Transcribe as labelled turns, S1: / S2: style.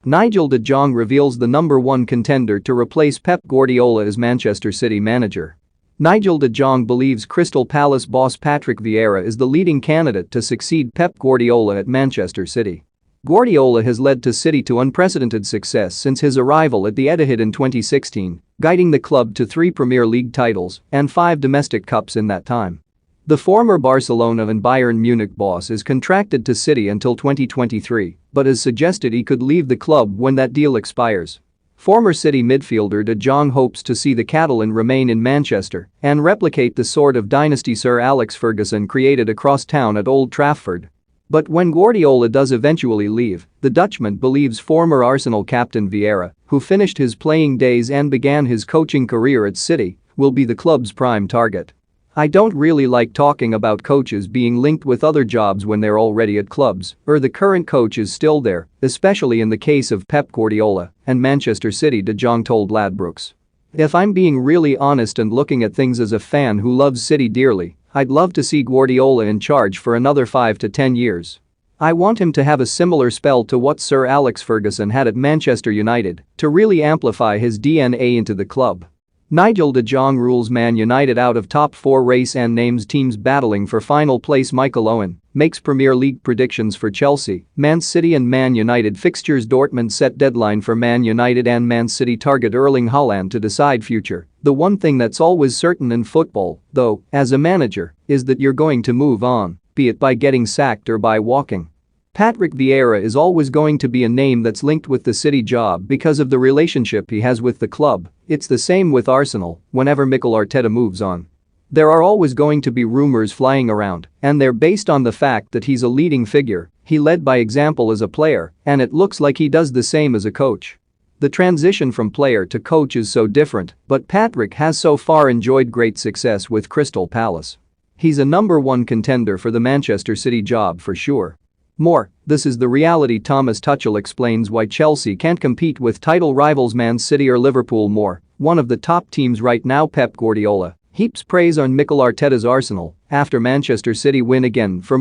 S1: Nigel de Jong reveals the number one contender to replace Pep Guardiola as Manchester City manager. Nigel de Jong believes Crystal Palace boss Patrick Vieira is the leading candidate to succeed Pep Guardiola at Manchester City. Guardiola has led City to unprecedented success since his arrival at the Etihad in 2016, guiding the club to 3 Premier League titles and 5 domestic cups in that time. The former Barcelona and Bayern Munich boss is contracted to City until 2023, but has suggested he could leave the club when that deal expires. Former City midfielder De Jong hopes to see the Catalan remain in Manchester and replicate the sort of dynasty Sir Alex Ferguson created across town at Old Trafford. But when Guardiola does eventually leave, the Dutchman believes former Arsenal captain Vieira, who finished his playing days and began his coaching career at City, will be the club's prime target. "I don't really like talking about coaches being linked with other jobs when they're already at clubs or the current coach is still there, especially in the case of Pep Guardiola and Manchester City," De Jong told Ladbrokes. "If I'm being really honest and looking at things as a fan who loves City dearly, I'd love to see Guardiola in charge for another 5 to 10 years. I want him to have a similar spell to what Sir Alex Ferguson had at Manchester United to really amplify his DNA into the club." Nigel de Jong rules Man United out of top 4 race and names teams battling for final place. Michael Owen makes Premier League predictions for Chelsea, Man City and Man United fixtures. Dortmund set deadline for Man United and Man City target Erling Haaland to decide future. "The one thing that's always certain in football, though, as a manager, is that you're going to move on, be it by getting sacked or by walking. Patrick Vieira is always going to be a name that's linked with the City job because of the relationship he has with the club. It's the same with Arsenal whenever Mikel Arteta moves on. There are always going to be rumors flying around, and they're based on the fact that he's a leading figure, he led by example as a player, and it looks like he does the same as a coach. The transition from player to coach is so different, but Patrick has so far enjoyed great success with Crystal Palace. He's a number one contender for the Manchester City job for sure." More, this is the reality. Thomas Tuchel explains why Chelsea can't compete with title rivals Man City or Liverpool. More, one of the top teams right now. Pep Guardiola heaps praise on Mikel Arteta's Arsenal after Manchester City win again. For